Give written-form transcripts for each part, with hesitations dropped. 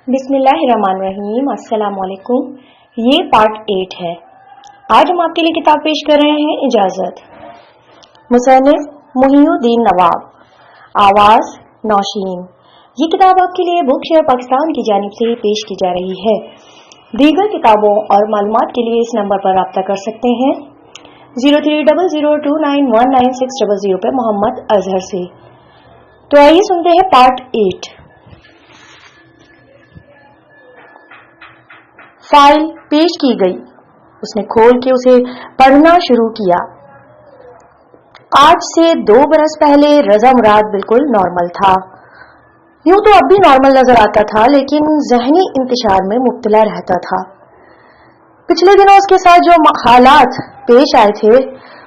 बिस्मिल्लाहिर्रहमानिर्रहीम। अस्सलाम वालेकुम। ये पार्ट 8 है। आज हम आपके लिए किताब पेश कर रहे हैं इजाजत। मुसन्निफ मुहिउद्दीन नवाब, आवाज नौशीन। ये किताब आपके लिए बुक शेयर पाकिस्तान की जानिब से पेश की जा रही है। दीगर किताबों और मालूमात के लिए इस नंबर पर राब्ता कर सकते हैं 0300291960 पे मोहम्मद अजहर से। तो आइए सुनते हैं पार्ट 8। फाइल पेश की गई। उसने खोल के उसे पढ़ना शुरू किया। आज से 2 बरस पहले रजा मुराद बिल्कुल नॉर्मल था। यूं तो अब भी नॉर्मल नजर आता था, लेकिन जहनी इंतशार में मुब्तला रहता था। पिछले दिनों उसके साथ जो हालात पेश आए थे,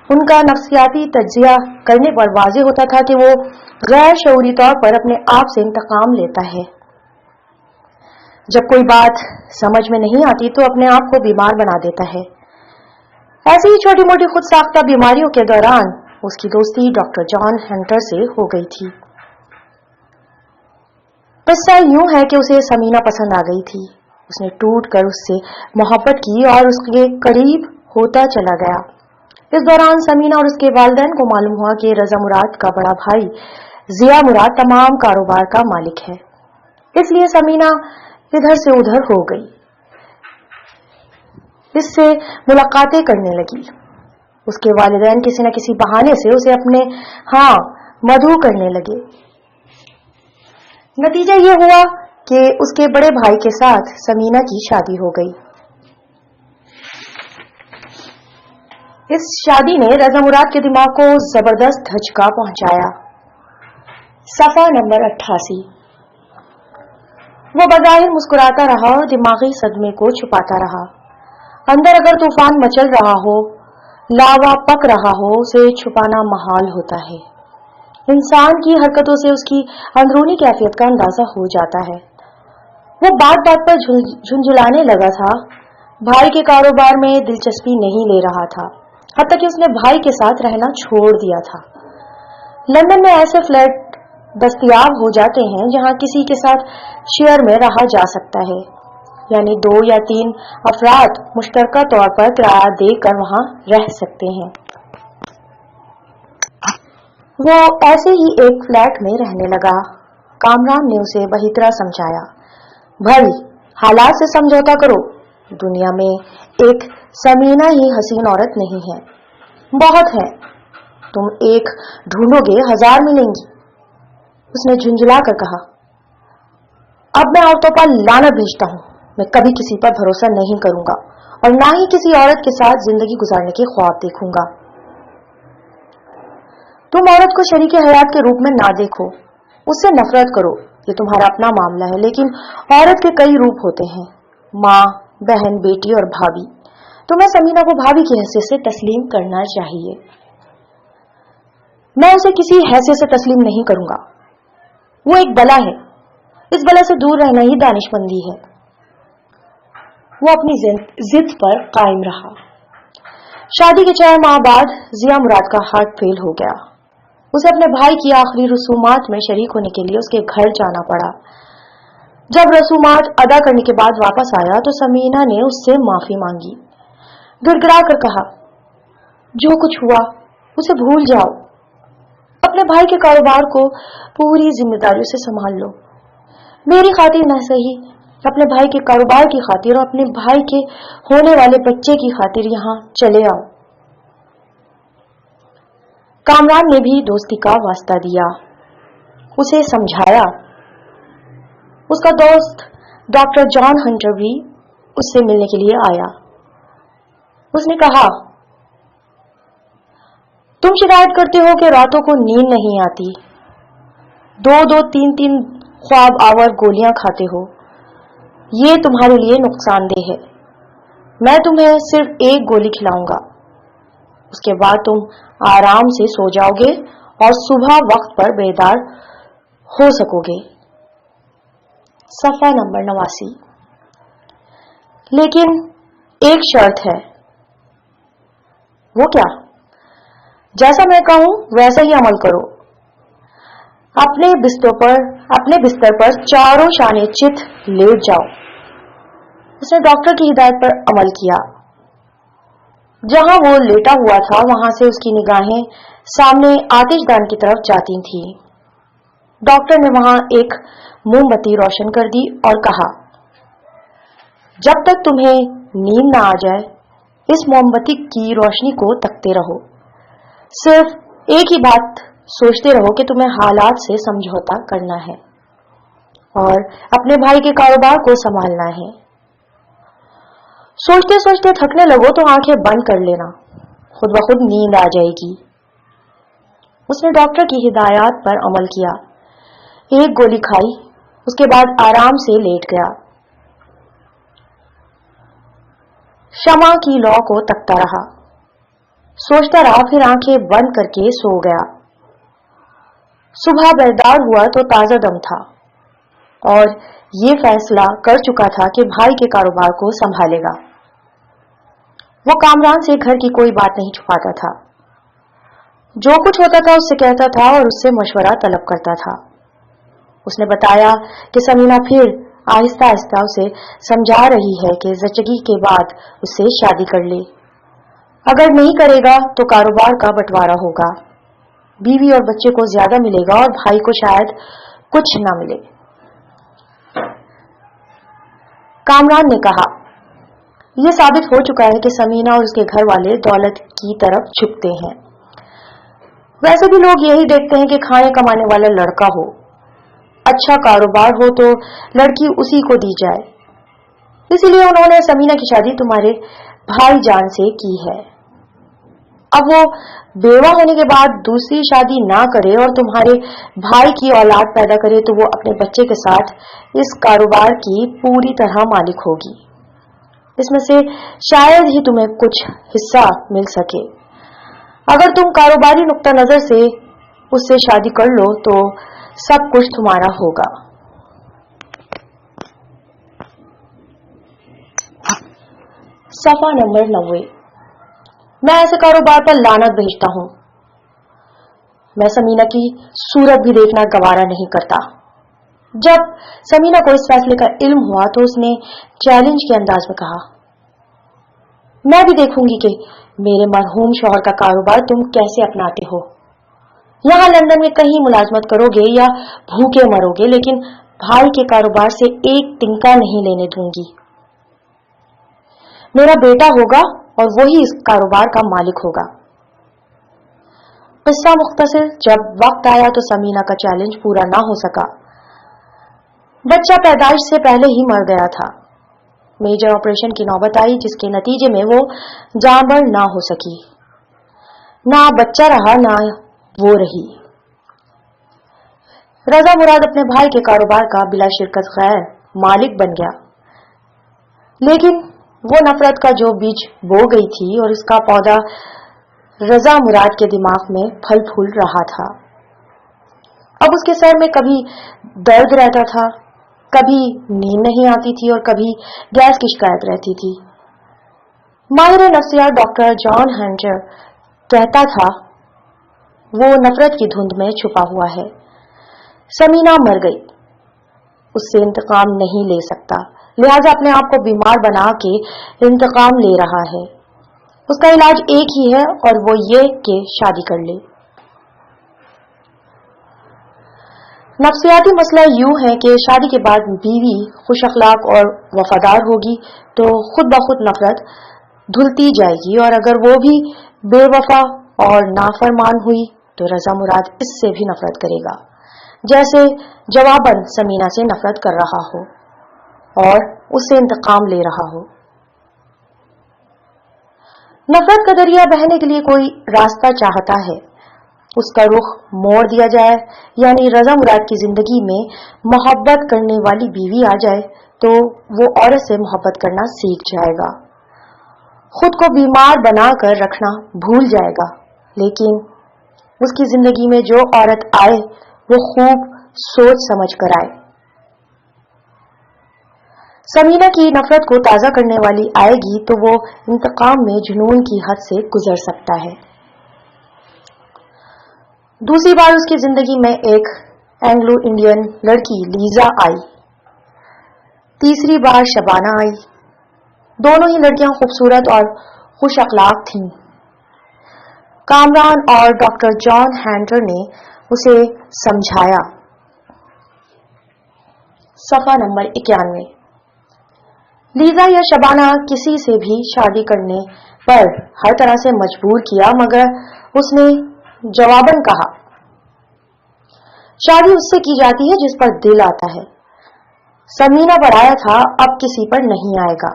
उनका नफ्सियाती तज्जिया करने पर वाज़ेह होता था कि वो गैर शऊरी तौर पर अपने आप से इंतकाम लेता है। जब कोई बात समझ में नहीं आती तो अपने आप को बीमार बना देता है। ऐसी ही छोटी मोटी खुद साख्ता बीमारियों के दौरान उसकी दोस्ती डॉक्टर जॉन हंटर से हो गई थी। किस्सा यूं है कि उसे समीना पसंद आ गई थी। उसने टूट कर उससे मोहब्बत की और उसके करीब होता चला गया। इस दौरान समीना और उसके वालिदैन को मालूम हुआ कि रजा मुराद का बड़ा भाई जिया मुराद तमाम कारोबार का मालिक है। इसलिए समीना इधर से उधर हो गई, इससे मुलाकातें करने लगी। उसके वालिदैन किसी न किसी बहाने से उसे अपने मधु करने लगे। नतीजा ये हुआ कि उसके बड़े भाई के साथ समीना की शादी हो गई। इस शादी ने रजा मुराद के दिमाग को जबरदस्त धचका पहुंचाया। सफा नंबर 88। वो बज़ाहिर मुस्कुराता रहा और दिमागी सदमे को छुपाता रहा। अंदर अगर तूफान मचल रहा हो, लावा पक रहा हो, उसे छुपाना महाल होता है। इंसान की हरकतों से उसकी अंदरूनी कैफियत का अंदाजा हो जाता है। वो बात बात पर झुंझुलाने लगा था। भाई के कारोबार में दिलचस्पी नहीं ले रहा था, हत्ता कि उसने भाई के साथ रहना छोड़ दिया था। लंदन में ऐसे फ्लैट दस्तयाब हो जाते हैं जहां किसी के साथ शेयर में रहा जा सकता है, यानी 2 या 3 अफराद मुश्तरका तौर पर किराया देकर वहां रह सकते हैं। वो ऐसे ही एक फ्लैट में रहने लगा। कामरान ने उसे बही तरह समझाया, भाई हालात से समझौता करो। दुनिया में एक समीना ही हसीन औरत नहीं है, बहुत है। तुम एक ढूंढोगे 1000 मिलेंगी। उसने झुंझला कर कहा, अब मैं औरतों पर लानत भेजता हूं। मैं कभी किसी पर भरोसा नहीं करूंगा और ना ही किसी औरत के साथ जिंदगी गुजारने के ख्वाब देखूंगा। तुम औरत को शरीके हयात के रूप में ना देखो, उससे नफरत करो, ये तुम्हारा अपना मामला है। लेकिन औरत के कई रूप होते हैं, माँ, बहन, बेटी और भाभी। तुम्हें समीना को भाभी की हैसियत से तस्लीम करना चाहिए। मैं उसे किसी हैसियत से तस्लीम नहीं करूंगा। वो एक बला है, इस बला से दूर रहना ही दानिशमंदी है। वो अपनी जिद पर कायम रहा। शादी के 4 माह बाद जिया मुराद का हार्ट फेल हो गया। उसे अपने भाई की आखिरी रसूमात में शरीक होने के लिए उसके घर जाना पड़ा। जब रसूमात अदा करने के बाद वापस आया तो समीना ने उससे माफी मांगी। गिड़गिड़ा कर कहा, जो कुछ हुआ उसे भूल जाओ। अपने भाई के कारोबार को पूरी जिम्मेदारियों से संभाल लो। मेरी खातिर न सही, अपने भाई के कारोबार की खातिर और अपने भाई के होने वाले बच्चे की खातिर यहाँ चले आओ। कामरान ने भी दोस्ती का वास्ता दिया, उसे समझाया। उसका दोस्त डॉक्टर जॉन हंटर भी उससे मिलने के लिए आया। उसने कहा, तुम शिकायत करते हो कि रातों को नींद नहीं आती, 2-2, 3-3 ख्वाब आवर गोलियां खाते हो। ये तुम्हारे लिए नुकसानदेह है। मैं तुम्हें सिर्फ 1 गोली खिलाऊंगा, उसके बाद तुम आराम से सो जाओगे और सुबह वक्त पर बेदार हो सकोगे। सफा नंबर 89। लेकिन एक शर्त है। वो क्या? जैसा मैं कहूं वैसा ही अमल करो। अपने बिस्तर पर चारों शाने चित लेट जाओ। उसने डॉक्टर की हिदायत पर अमल किया। जहां वो लेटा हुआ था वहां से उसकी निगाहें सामने आतिशदान की तरफ जाती थीं। डॉक्टर ने वहां एक मोमबत्ती रोशन कर दी और कहा, जब तक तुम्हें नींद ना आ जाए इस मोमबत्ती की रोशनी को तकते रहो। सिर्फ एक ही बात सोचते रहो कि तुम्हें हालात से समझौता करना है और अपने भाई के कारोबार को संभालना है। सोचते सोचते थकने लगो तो आंखें बंद कर लेना, खुद ब खुद नींद आ जाएगी। उसने डॉक्टर की हिदायत पर अमल किया। एक गोली खाई, उसके बाद आराम से लेट गया। शमा की लौ को तकता रहा, सोचता रहा, फिर आंखें बंद करके सो गया। सुबह बेदार हुआ तो ताजा दम था और ये फैसला कर चुका था कि भाई के कारोबार को संभालेगा। वो कामरान से घर की कोई बात नहीं छुपाता था। जो कुछ होता था उससे कहता था और उससे मशवरा तलब करता था। उसने बताया कि समीना फिर आहिस्ता आहिस्ता उसे समझा रही है कि ज़चगी के बाद उससे शादी कर ले। अगर नहीं करेगा तो कारोबार का बंटवारा होगा, बीवी और बच्चे को ज्यादा मिलेगा और भाई को शायद कुछ ना मिले। कामरान ने कहा, यह साबित हो चुका है कि समीना और उसके घर वाले दौलत की तरफ झुकते हैं। वैसे भी लोग यही देखते हैं कि खाने कमाने वाला लड़का हो, अच्छा कारोबार हो तो लड़की उसी को दी जाए। इसीलिए उन्होंने समीना की शादी तुम्हारे भाईजान से की है। अब वो बेवा होने के बाद दूसरी शादी ना करे और तुम्हारे भाई की औलाद पैदा करे तो वो अपने बच्चे के साथ इस कारोबार की पूरी तरह मालिक होगी। इसमें से शायद ही तुम्हें कुछ हिस्सा मिल सके। अगर तुम कारोबारी नुक्ता नजर से उससे शादी कर लो तो सब कुछ तुम्हारा होगा। सफा नंबर 90। मैं ऐसे कारोबार पर लानत भेजता हूं। मैं समीना की सूरत भी देखना गवारा नहीं करता। जब समीना को इस फैसले का इल्म हुआ तो उसने चैलेंज के अंदाज में कहा, मैं भी देखूंगी कि मेरे मरहूम शौहर का कारोबार तुम कैसे अपनाते हो। यहां लंदन में कहीं मुलाजमत करोगे या भूखे मरोगे, लेकिन भाई के कारोबार से एक तिनका नहीं लेने दूंगी। मेरा बेटा होगा और वही इस कारोबार का मालिक होगा। किस्सा मुख्तसर, जब वक्त आया तो समीना का चैलेंज पूरा ना हो सका। बच्चा पैदाइश से पहले ही मर गया था। मेजर ऑपरेशन की नौबत आई जिसके नतीजे में वो जानबर ना हो सकी। ना बच्चा रहा ना वो रही। रजा मुराद अपने भाई के कारोबार का बिला शिरकत खैर मालिक बन गया, लेकिन वो नफरत का जो बीज बो गई थी और इसका पौधा रजा मुराद के दिमाग में फल फूल रहा था। अब उसके सर में कभी दर्द रहता था, कभी नींद नहीं आती थी और कभी गैस की शिकायत रहती थी। माहिर नफ्सियात डॉक्टर जॉन हंटर कहता था, वो नफरत की धुंध में छुपा हुआ है। समीना मर गई, उससे इंतकाम नहीं ले सकता, लिहाजा अपने आप को बीमार बना के इंतकाम ले रहा है। उसका इलाज एक ही है और वो ये कि शादी कर ले। नफ्सियाती मसला यूं है कि शादी के बाद बीवी खुश अखलाक और वफादार होगी तो खुद ब खुद नफरत धुलती जाएगी, और अगर वो भी बेवफा और नाफरमान हुई तो रजा मुराद इससे भी नफरत करेगा, जैसे जवाबन समीना से नफरत कर रहा हो और उससे इंतकाम ले रहा हो। नफरत का दरिया बहने के लिए कोई रास्ता चाहता है, उसका रुख मोड़ दिया जाए, यानी रजा मुराद की जिंदगी में मोहब्बत करने वाली बीवी आ जाए तो वो औरत से मोहब्बत करना सीख जाएगा, खुद को बीमार बनाकर रखना भूल जाएगा। लेकिन उसकी जिंदगी में जो औरत आए वो खूब सोच समझ कर आए। समीना की नफरत को ताजा करने वाली आएगी तो वो इंतकाम में जुनून की हद से गुजर सकता है। दूसरी बार उसकी जिंदगी में एक एंग्लो इंडियन लड़की लीजा आई। तीसरी बार शबाना आई। दोनों ही लड़कियां खूबसूरत और खुश अखलाक थीं। कामरान और डॉक्टर जॉन हैंटर ने उसे समझाया। सफा नंबर 91। लीजा या शबाना किसी से भी शादी करने पर हर तरह से मजबूर किया, मगर उसने जवाबन कहा, शादी उससे की जाती है जिस पर दिल आता है। समीना पर आया था, अब किसी पर नहीं आएगा।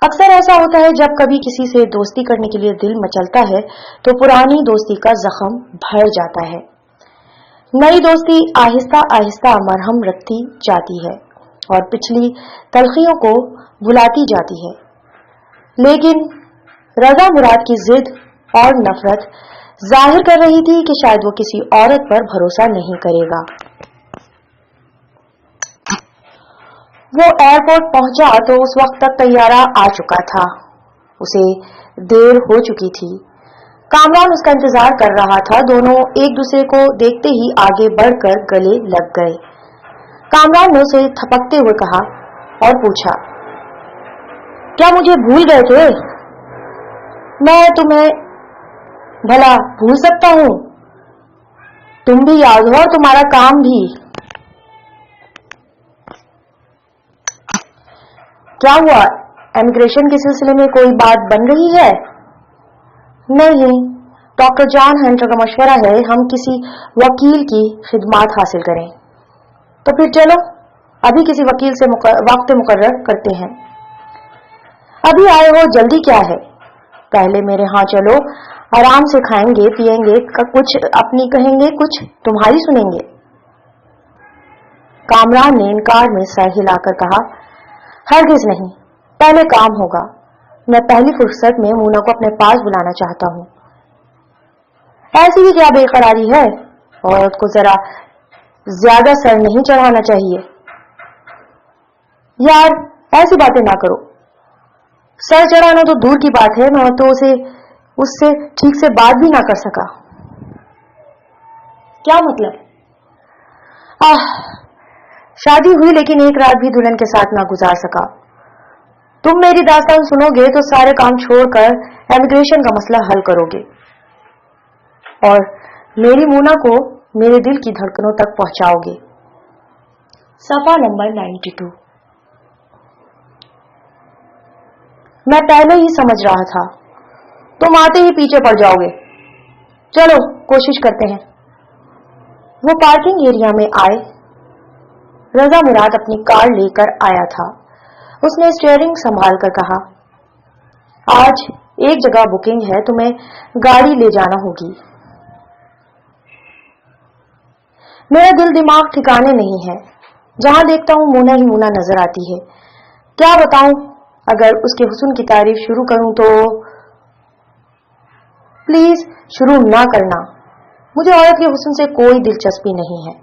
अक्सर ऐसा होता है जब कभी किसी से दोस्ती करने के लिए दिल मचलता है तो पुरानी दोस्ती का जख्म भर जाता है। नई दोस्ती आहिस्ता आहिस्ता मरहम रखती जाती है और पिछली तलखियों को भुलाती जाती है। लेकिन रजा मुराद की जिद और नफरत जाहिर कर रही थी कि शायद वो किसी औरत पर भरोसा नहीं करेगा। वो एयरपोर्ट पहुंचा तो उस वक्त तक तैयारा आ चुका था। उसे देर हो चुकी थी। कामरान उसका इंतजार कर रहा था। दोनों एक दूसरे को देखते ही आगे बढ़कर गले लग गए। कामरान ने उसे थपकते हुए कहा और पूछा, क्या मुझे भूल गए थे? मैं तुम्हें भला भूल सकता हूं? तुम भी याद हो और तुम्हारा काम भी। क्या हुआ? इमिग्रेशन के सिलसिले में कोई बात बन रही है? नहीं, डॉक्टर जॉन हैंटर का मशवरा है हम किसी वकील की खिदमत हासिल करें। तो फिर चलो अभी किसी वकील से वक्त मुकर्रर करते हैं। अभी आए हो, जल्दी क्या है? पहले मेरे यहाँ चलो, आराम से खाएंगे पिएंगे, कुछ अपनी कहेंगे कुछ तुम्हारी सुनेंगे। कामरान ने इनकार में सर हिलाकर कहा, हरगिज नहीं, पहले काम होगा। मैं पहली फुर्सत में मूना को अपने पास बुलाना चाहता हूं। ऐसी भी क्या बेकरारी है? औरत को जरा ज्यादा सर नहीं चढ़ाना चाहिए। यार ऐसी बातें ना करो। सर चढ़ाना तो दूर की बात है, मैं तो उससे ठीक से बात भी ना कर सका। क्या मतलब? शादी हुई लेकिन एक रात भी दुल्हन के साथ ना गुजार सका। तुम मेरी दास्तान सुनोगे तो सारे काम छोड़कर इमिग्रेशन का मसला हल करोगे और मेरी मूना को मेरे दिल की धड़कनों तक पहुंचाओगे। सफा नंबर 92। मैं पहले ही समझ रहा था, तुम आते ही पीछे पड़ जाओगे। चलो कोशिश करते हैं। वो पार्किंग एरिया में आए। रजा मुराद अपनी कार लेकर आया था। उसने स्टीयरिंग संभाल कर कहा, आज एक जगह बुकिंग है, तुम्हें गाड़ी ले जाना होगी। मेरा दिल दिमाग ठिकाने नहीं है। जहां देखता हूं मूना ही मूना नजर आती है। क्या बताऊं, अगर उसके हुस्न की तारीफ शुरू करूं तो। प्लीज शुरू ना करना। मुझे औरत के हुस्न से कोई दिलचस्पी नहीं है।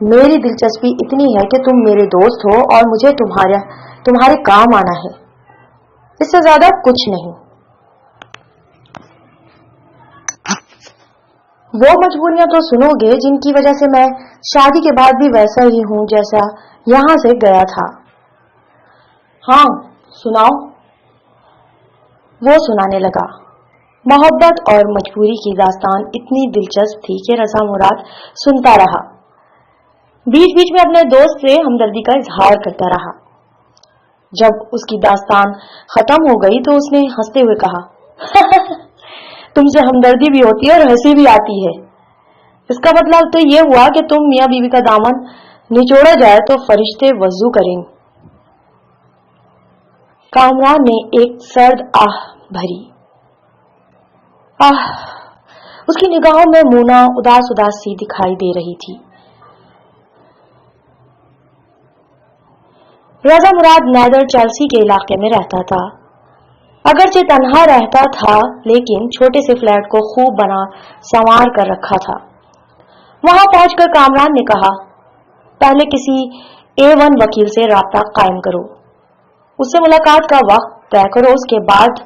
मेरी दिलचस्पी इतनी है कि तुम मेरे दोस्त हो और मुझे तुम्हारे काम आना है, इससे ज्यादा कुछ नहीं। वो मजबूरियां तो सुनोगे जिनकी वजह से मैं शादी के बाद भी वैसा ही हूं जैसा यहां से गया था। हाँ सुनाओ। वो सुनाने लगा। मोहब्बत और मजबूरी की दास्तान इतनी दिलचस्प थी कि रजा मुराद सुनता रहा। बीच बीच में अपने दोस्त से हमदर्दी का इजहार करता रहा। जब उसकी दास्तान खत्म हो गई तो उसने हंसते हुए कहा, तुमसे हमदर्दी भी होती है और हंसी भी आती है। इसका मतलब तो ये हुआ कि तुम मियां बीवी का दामन निचोड़ा जाए तो फरिश्ते वजू करेंगे। कामरान ने एक सर्द आह भरी। उसकी निगाहों में मूना उदास उदास सी दिखाई दे रही थी। रजा मुराद नैदर चेल्सी के इलाके में रहता था। अगरचे तन्हा रहता था लेकिन छोटे से फ्लैट को खूब बना संवार कर रखा था। वहां पहुंचकर कामरान ने कहा, पहले किसी A1 वकील से राब्ता कायम करो, उससे मुलाकात का वक्त तय करो, उसके बाद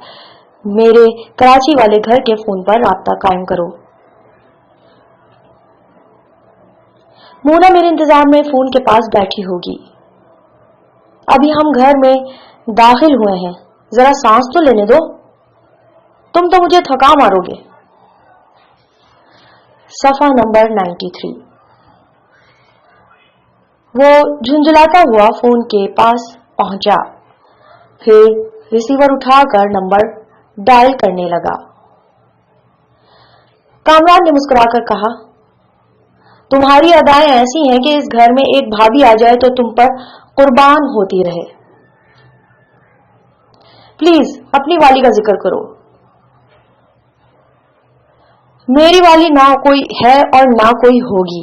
मेरे कराची वाले घर के फोन पर राब्ता कायम करो। मोना मेरे इंतजार में फोन के पास बैठी होगी। अभी हम घर में दाखिल हुए हैं, जरा सांस तो लेने दो, तुम तो मुझे थका मारोगे। सफा नंबर 93। वो झुंझुलाता हुआ फोन के पास पहुंचा, फिर रिसीवर उठाकर नंबर डायल करने लगा। कामरान ने मुस्कुराकर कहा, तुम्हारी अदाएं ऐसी हैं कि इस घर में एक भाभी आ जाए तो तुम पर कुर्बान होती रहे। प्लीज अपनी वाली का जिक्र करो। मेरी वाली ना कोई है और ना कोई होगी।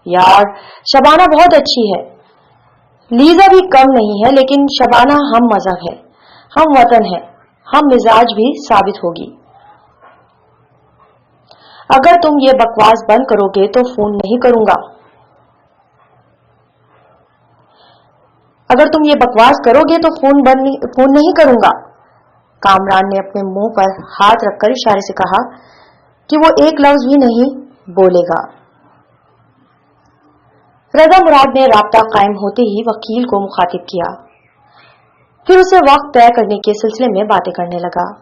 यार शबाना बहुत अच्छी है, लीजा भी कम नहीं है, लेकिन शबाना हम मजहब है, हम वतन है, हम मिजाज भी साबित होगी। अगर तुम ये बकवास बंद करोगे तो फोन नहीं करूंगा। अगर तुम ये बकवास करोगे तो फोन नहीं करूंगा। कामरान ने अपने मुंह पर हाथ रखकर इशारे से कहा कि वो एक लफ्ज भी नहीं बोलेगा। रजा मुराद ने राब्ता कायम होते ही वकील को मुखातिब किया, फिर उसे वक्त तय करने के सिलसिले में बातें करने लगा।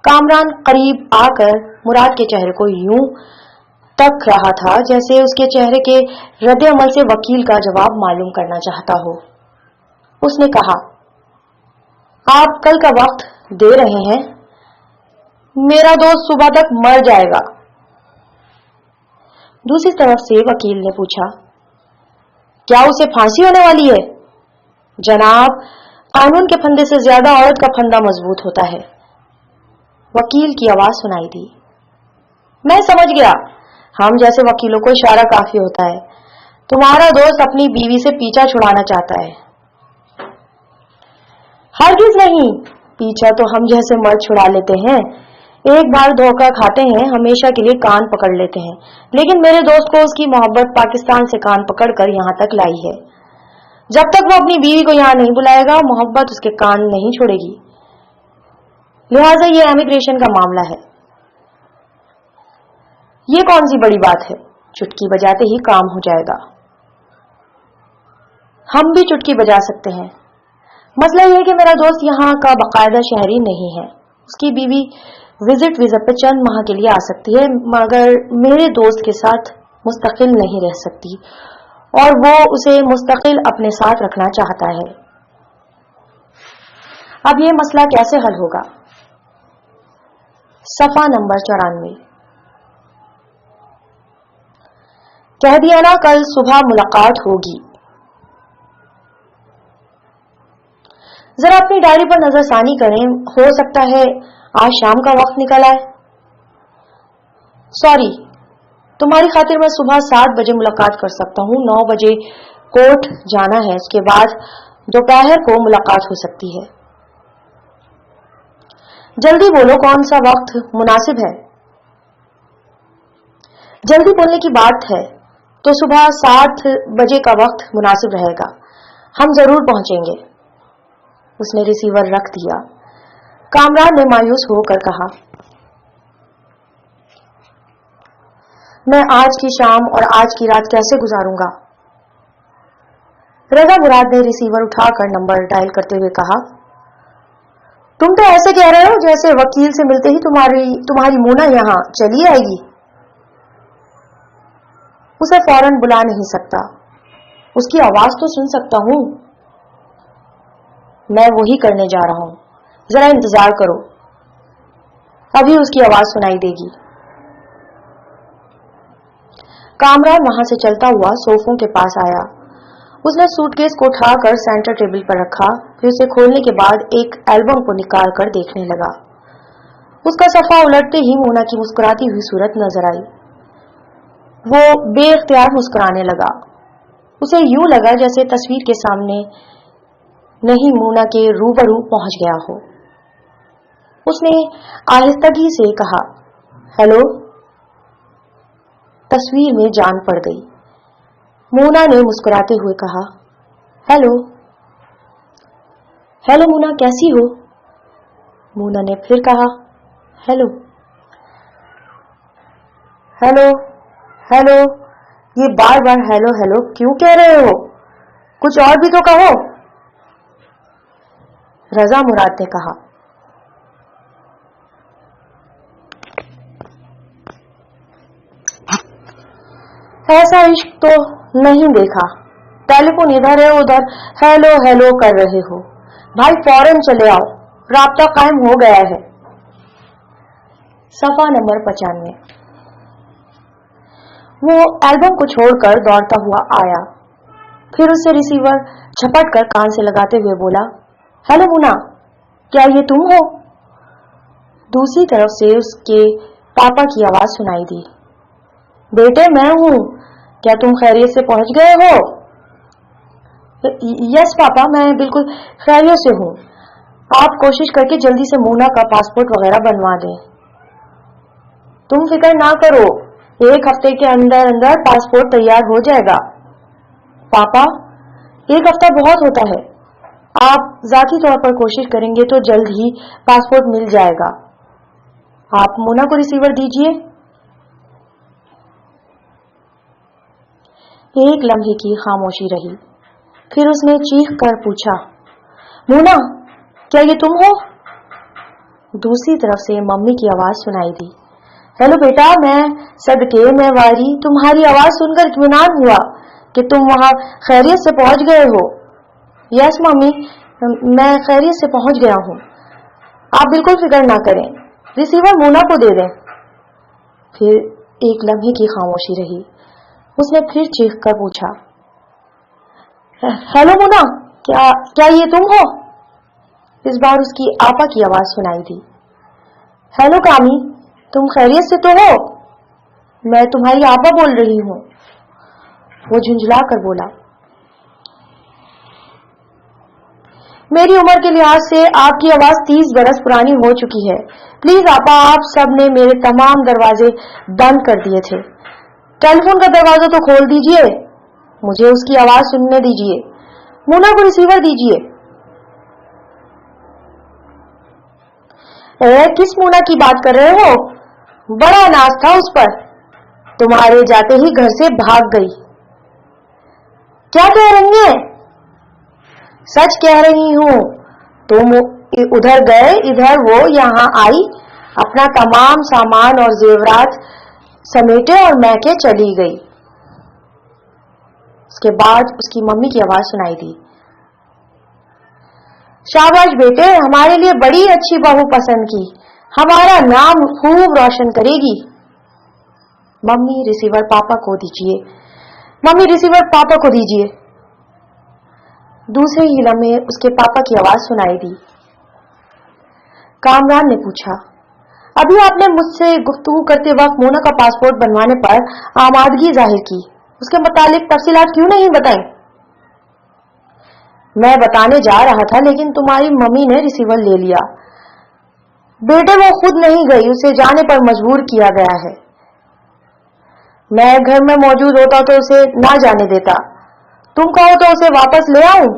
कामरान करीब आकर मुराद के चेहरे को यूं तक रहा था जैसे उसके चेहरे के रद्द अमल से वकील का जवाब मालूम करना चाहता हो। उसने कहा, आप कल का वक्त दे रहे हैं? मेरा दोस्त सुबह तक मर जाएगा। दूसरी तरफ से वकील ने पूछा, क्या उसे फांसी होने वाली है? जनाब, कानून के फंदे से ज्यादा औरत का फंदा मजबूत होता है। वकील की आवाज सुनाई दी। मैं समझ गया, हम जैसे वकीलों को इशारा काफी होता है। तुम्हारा दोस्त अपनी बीवी से पीछा छुड़ाना चाहता है। हरगिज नहीं, पीछा तो हम जैसे मर्द छुड़ा लेते हैं। एक बार धोखा खाते हैं, हमेशा के लिए कान पकड़ लेते हैं, लेकिन मेरे दोस्त को उसकी मोहब्बत पाकिस्तान से कान पकड़कर यहां तक लाई है। जब तक वो अपनी बीवी को यहां नहीं बुलाएगा, मोहब्बत उसके कान नहीं छोड़ेगी। लिहाजा ये इमिग्रेशन का मामला है। ये कौन सी बड़ी बात है, चुटकी बजाते ही काम हो जाएगा। हम भी चुटकी बजा सकते हैं। मसला यह है कि मेरा दोस्त यहाँ का बाकायदा शहरी नहीं है। उसकी बीवी विजिट वीजा पर चंद माह के लिए आ सकती है, मगर मेरे दोस्त के साथ मुस्तकिल नहीं रह सकती और वो उसे मुस्तकिल अपने साथ रखना चाहता है। अब ये मसला कैसे हल होगा? सफा नंबर 94। कह दिया ना, कल सुबह मुलाकात होगी। जरा अपनी डायरी पर नजरसानी करें, हो सकता है आज शाम का वक्त निकल आए। सॉरी, तुम्हारी खातिर मैं सुबह 7 बजे मुलाकात कर सकता हूँ। 9 बजे कोर्ट जाना है, उसके बाद दोपहर को मुलाकात हो सकती है। जल्दी बोलो, कौन सा वक्त मुनासिब है? जल्दी बोलने की बात है तो सुबह 7 बजे का वक्त मुनासिब रहेगा, हम जरूर पहुंचेंगे। उसने रिसीवर रख दिया। कामरान ने मायूस होकर कहा, मैं आज की शाम और आज की रात कैसे गुजारूंगा? रजा मुराद ने रिसीवर उठाकर नंबर डायल करते हुए कहा, तुम तो ऐसे कह रहे हो जैसे वकील से मिलते ही तुम्हारी मोना यहां चली आएगी। उसे फौरन बुला नहीं सकता, उसकी आवाज तो सुन सकता हूं। मैं वही करने जा रहा हूं, जरा इंतजार करो, अभी उसकी आवाज सुनाई देगी। कामरान वहां से चलता हुआ सोफों के पास आया। उसने सूटकेस को उठाकर सेंटर टेबल पर रखा, फिर उसे खोलने के बाद एक एल्बम को निकाल कर देखने लगा। उसका सफा उलटते ही मोना की मुस्कुराती हुई सूरत नजर आई। वो बेइख्तियार मुस्कुराने लगा। उसे यूं लगा जैसे तस्वीर के सामने नहीं, मोना के रूबरू पहुंच गया हो। उसने आहिस्तगी से कहा, हेलो। तस्वीर में जान पड़ गई। मोना ने मुस्कुराते हुए कहा, हेलो। हेलो मोना, कैसी हो? मोना ने फिर कहा, हेलो। हेलो हेलो یہ بار بار ہیلو ہیلو کیوں کہہ رہے ہو؟ کچھ اور بھی تو کہو، رضا مراد نے کہا۔ ایسا عشق تو نہیں دیکھا، ٹیلی فون ادھر ہے ادھر ہیلو ہیلو کر رہے ہو، بھائی فوراً چلے آؤ، رابطہ قائم ہو گیا ہے۔ صفحہ نمبر 95۔ وہ البم کو چھوڑ کر دوڑتا ہوا آیا، پھر اسے ریسیور جھپٹ کر کان سے لگاتے ہوئے بولا، ہیلو مونا، کیا یہ تم ہو؟ دوسری طرف سے اس کے پاپا کی آواز سنائی دی، بیٹے میں ہوں، کیا تم خیریت سے پہنچ گئے ہو؟ یس پاپا، میں بالکل خیریت سے ہوں، آپ کوشش کر کے جلدی سے مونا کا پاسپورٹ وغیرہ بنوا دیں۔ تم فکر نہ کرو، 1 ہفتے کے اندر اندر پاسپورٹ تیار ہو جائے گا۔ پاپا 1 ہفتہ بہت ہوتا ہے، آپ ذاتی طور پر کوشش کریں گے تو جلد ہی پاسپورٹ مل جائے گا۔ آپ مونا کو ریسیور دیجئے۔ ایک لمحے کی خاموشی رہی، پھر اس نے چیخ کر پوچھا، مونا، کیا یہ تم ہو؟ دوسری طرف سے ممی کی آواز سنائی دی، ہیلو بیٹا، میں صدقے میں واری، تمہاری آواز سن کر اطمینان ہوا کہ تم وہاں خیریت سے پہنچ گئے ہو۔ یس ممی، میں خیریت سے پہنچ گیا ہوں، آپ بالکل فکر نہ کریں، ریسیور مونا کو دے دیں۔ پھر ایک لمحے کی خاموشی رہی، اس نے پھر چیخ کر پوچھا، ہیلو مونا، کیا یہ تم ہو؟ اس بار اس کی آپا کی آواز سنائی دی، ہیلو کامی، تم خیریت سے تو ہو؟ میں تمہاری آپا بول رہی ہوں۔ وہ جھنجھلا کر بولا، میری عمر کے لحاظ سے آپ کی آواز 30 برس پرانی ہو چکی ہے، پلیز آپا، آپ سب نے میرے تمام دروازے بند کر دیے تھے، ٹیلی فون کا دروازہ تو کھول دیجئے، مجھے اس کی آواز سننے دیجئے، مونا کو ریسیور دیجئے۔ کس مونا کی بات کر رہے ہو؟ بڑا ناز تھا اس پر، تمہارے جاتے ہی گھر سے بھاگ گئی۔ کیا کہہ رہی ہیں؟ سچ کہہ رہی ہوں، تم ادھر گئے، ادھر وہ یہاں آئی، اپنا تمام سامان اور زیورات سمیٹے اور میں کے چلی گئی۔ اس کے بعد اس کی ممی کی آواز سنائی دی، شاباش بیٹے، ہمارے لیے بڑی اچھی بہو پسند کی، ہمارا نام خوب روشن کرے گی۔ ممی ریسیور پاپا کو دیجیے، ممی ریسیور پاپا کو دیجیے۔ دوسرے ہی لمحے اس کے پاپا کی آواز سنائی دی۔ کامران نے پوچھا، ابھی آپ نے مجھ سے گفتگو کرتے وقت مونا کا پاسپورٹ بنوانے پر آمادگی ظاہر کی، اس کے متعلق تفصیلات کیوں نہیں بتائیں؟ میں بتانے جا رہا تھا لیکن تمہاری ممی نے ریسیور لے لیا۔ بیٹے وہ خود نہیں گئی، اسے جانے پر مجبور کیا گیا ہے۔ میں گھر میں موجود ہوتا تو اسے نہ جانے دیتا، تم کہو تو اسے واپس لے آؤں؟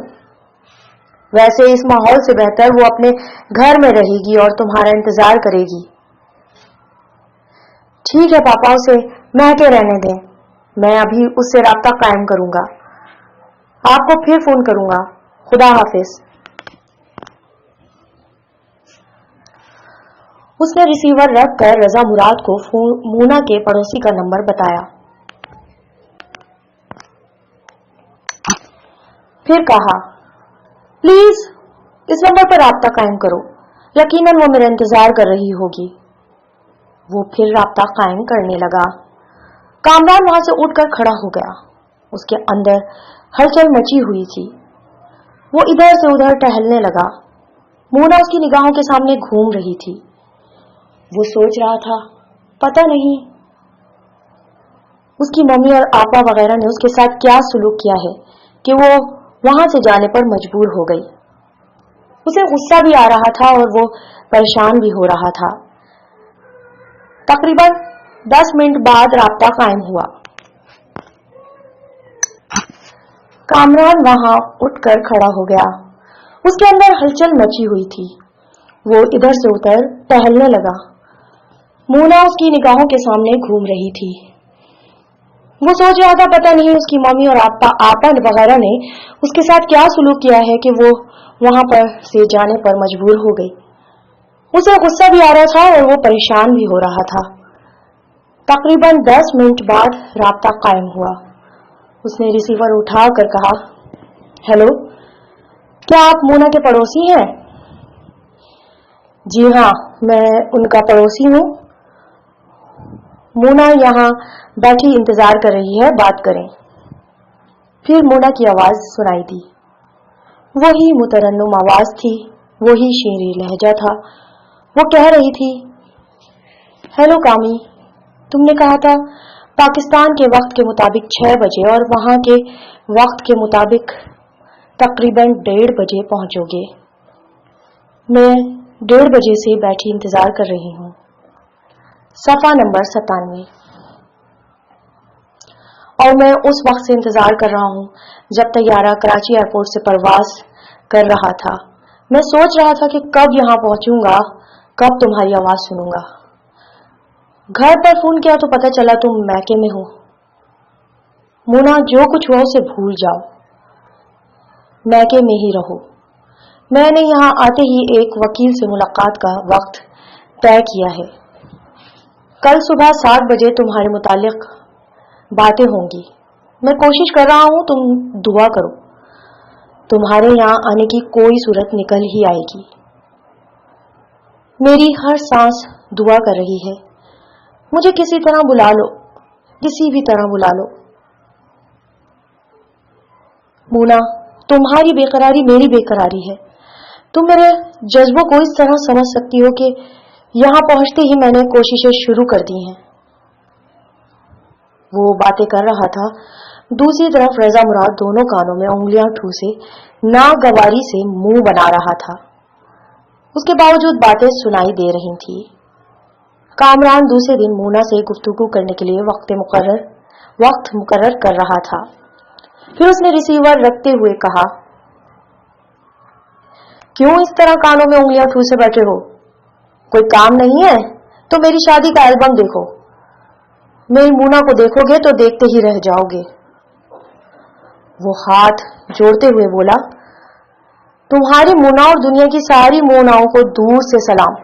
ویسے اس ماحول سے بہتر وہ اپنے گھر میں رہے گی اور تمہارا انتظار کرے گی۔ ٹھیک ہے پاپا، اسے مہکے رہنے دیں، میں ابھی اس سے رابطہ قائم کروں گا، آپ کو پھر فون کروں گا، خدا حافظ۔ اس نے ریسیور رکھ کر رضا مراد کو مونا کے پڑوسی کا نمبر بتایا، پھر کہا، پلیز اس نمبر پر رابطہ قائم کرو، یقیناً وہ میرا انتظار کر رہی ہوگی۔ وہ پھر رابطہ قائم کرنے لگا۔ کامران وہاں سے اٹھ کر کھڑا ہو گیا، اس کے اندر ہلچل مچی ہوئی تھی، وہ ادھر سے ادھر ٹہلنے لگا۔ مونا اس کی نگاہوں کے سامنے گھوم رہی تھی، وہ سوچ رہا تھا، پتہ نہیں اس کی ممی اور آپا وغیرہ نے اس کے ساتھ کیا سلوک کیا ہے کہ وہ وہاں سے جانے پر مجبور ہو گئی۔ اسے غصہ بھی آ رہا تھا اور وہ پریشان بھی ہو رہا تھا۔ تقریباً 10 منٹ بعد رابطہ قائم ہوا۔ کامران وہاں اٹھ کر کھڑا ہو گیا، اس کے اندر ہلچل مچی ہوئی تھی، وہ ادھر سے ادھر ٹہلنے لگا۔ مونا اس کی نگاہوں کے سامنے گھوم رہی تھی۔ वो सोच रहा था पता नहीं उसकी मम्मी और आपा वगैरह ने उसके साथ क्या सुलूक किया है कि वो वहां पर से जाने पर मजबूर हो गई। उसे गुस्सा भी आ रहा था और वो परेशान भी हो रहा था। तकरीबन 10 मिनट बाद राब्ता कायम हुआ। उसने रिसीवर उठाकर कहा, हेलो, क्या आप मोना के पड़ोसी हैं? जी हाँ, मैं उनका पड़ोसी हूँ। मोना यहाँ बैठी इंतजार कर रही है, बात करें। फिर मोना की आवाज सुनाई दी। वही मुतरन्नुम आवाज थी, वही शीरी लहजा था। वो कह रही थी, हेलो कामी, तुमने कहा था पाकिस्तान के वक्त के मुताबिक 6 बजे और वहां के वक्त के मुताबिक तकरीबन 1:30 बजे पहुंचोगे। मैं 1:30 बजे से बैठी इंतजार कर रही हूँ। सफा नंबर 97। और मैं उस वक्त से इंतजार कर रहा हूँ जब तैयारा कराची एयरपोर्ट से परवाज कर रहा था। मैं सोच रहा था कि कब यहां पहुंचूंगा, कब तुम्हारी आवाज सुनूंगा। घर पर फोन किया तो पता चला तुम मैके में हो। मोना, जो कुछ हुआ उसे भूल जाओ, मैके में ही रहो। मैंने यहां आते ही एक वकील से मुलाकात का वक्त तय किया है। कल सुबह 7 बजे तुम्हारे मुतालिक बातें होंगी। मैं कोशिश कर रहा हूं, तुम दुआ करो। तुम्हारे यहां आने की कोई सूरत निकल ही आएगी। मेरी हर सांस दुआ कर रही है। मुझे किसी तरह बुला लो, किसी भी तरह बुला लो। मोना, तुम्हारी बेकरारी मेरी बेकरारी है। तुम मेरे जज्बों को इस तरह समझ सकती हो कि यहां पहुंचते ही मैंने कोशिशें शुरू कर दी हैं। वो बातें कर रहा था। दूसरी तरफ रजा मुराद दोनों कानों में उंगलियां ठूसे नागवारी से मुंह बना रहा था। उसके बावजूद बातें सुनाई दे रही थी। कामरान दूसरे दिन मोना से गुफ्तगू करने के लिए वक्त मुकर्रर कर रहा था। फिर उसने रिसीवर रखते हुए कहा, क्यों इस तरह कानों में उंगलियां ठूसे बैठे हो? कोई काम नहीं है तो मेरी शादी का एल्बम देखो। मेरी मोना को देखोगे तो देखते ही रह जाओगे। वो हाथ जोड़ते हुए बोला, तुम्हारी मोना और दुनिया की सारी मोनाओं को दूर से सलाम।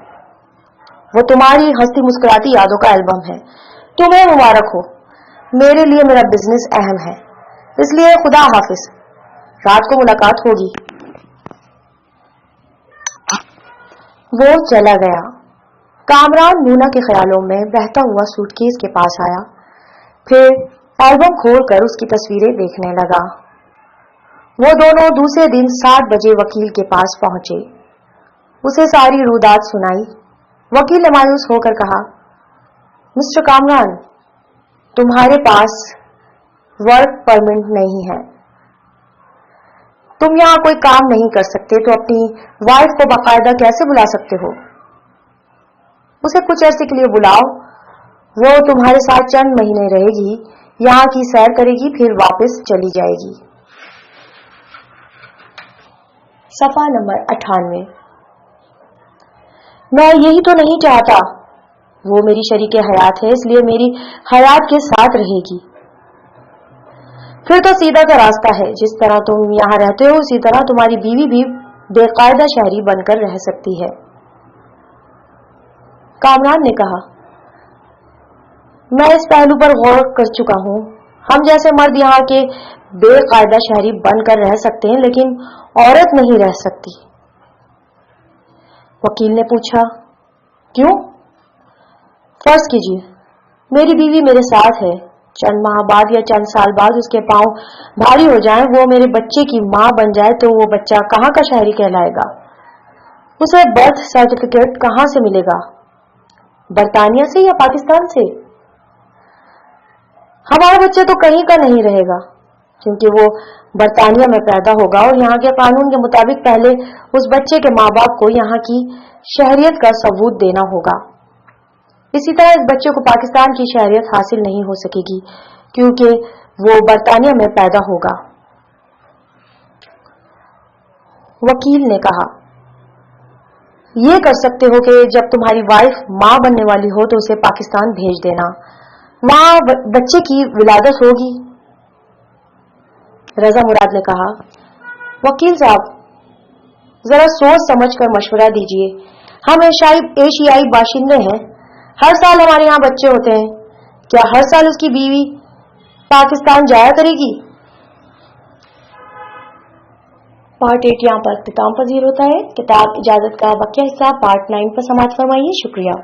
वो तुम्हारी हंसती मुस्कुराती यादों का एल्बम है। तुम्हें मुबारक हो। मेरे लिए मेरा बिजनेस अहम है, इसलिए खुदा हाफिज। रात को मुलाकात होगी। वो चला गया। कामरान मोना के ख्यालों में बहता हुआ सूटकेस के पास आया, फिर एल्बम खोलकर उसकी तस्वीरें देखने लगा। वो दोनों दूसरे दिन 7 बजे वकील के पास पहुंचे। उसे सारी रुदात सुनाई। वकील ने मायूस होकर कहा, मिस्टर कामरान, तुम्हारे पास वर्क परमिट नहीं है। तुम यहाँ कोई काम नहीं कर सकते तो अपनी वाइफ को बाकायदा कैसे बुला सकते हो? उसे कुछ अरसे के लिए बुलाओ। वो तुम्हारे साथ चंद महीने रहेगी, यहाँ की सैर करेगी, फिर वापस चली जाएगी। सफा नंबर 98। मैं यही तो नहीं चाहता। वो मेरी शरीके हयात है, इसलिए मेरी हयात के साथ रहेगी। फिर तो सीधा सा रास्ता है। जिस तरह तुम यहाँ रहते हो उसी तरह तुम्हारी बीवी भी बेकायदा शहरी बनकर रह सकती है। कामरान ने कहा, मैं इस पहलू पर गौर कर चुका हूँ। हम जैसे मर्द यहाँ के बेकायदा शहरी बनकर रह सकते हैं, लेकिन औरत नहीं रह सकती। वकील ने पूछा, क्यों? फर्ज कीजिए मेरी बीवी मेरे साथ है, चंद माह बाद या चंद साल बाद उसके पांव भारी हो जाएं, वो मेरे बच्चे की मां बन जाए, तो वो बच्चा कहाँ का शहरी कहलाएगा? उसे बर्थ सर्टिफिकेट कहाँ से मिलेगा? बरतानिया से या पाकिस्तान से? हमारा बच्चा तो कहीं का नहीं रहेगा, क्योंकि वो बरतानिया में पैदा होगा और यहाँ के कानून के मुताबिक पहले उस बच्चे के माँ बाप को यहाँ की शहरियत का सबूत देना होगा। इसी तरह इस बच्चे को पाकिस्तान की शहरियत हासिल नहीं हो सकेगी, क्योंकि वो बरतानिया में पैदा होगा। वकील ने कहा, ये कर सकते हो कि जब तुम्हारी वाइफ मां बनने वाली हो तो उसे पाकिस्तान भेज देना। वहां बच्चे की विलादत होगी। रजा मुराद ने कहा, वकील साहब जरा सोच समझ कर मशवरा दीजिए, हम एशियाई बाशिंदे हैं, हर साल हमारे यहाँ बच्चे होते हैं, क्या हर साल उसकी बीवी पाकिस्तान जाया करेगी? पार्ट 8 यहाँ पर इख्तिताम पजीर होता है। किताब इजाजत का बकिया हिस्सा पार्ट 9 पर समाप्त फरमाइए। शुक्रिया।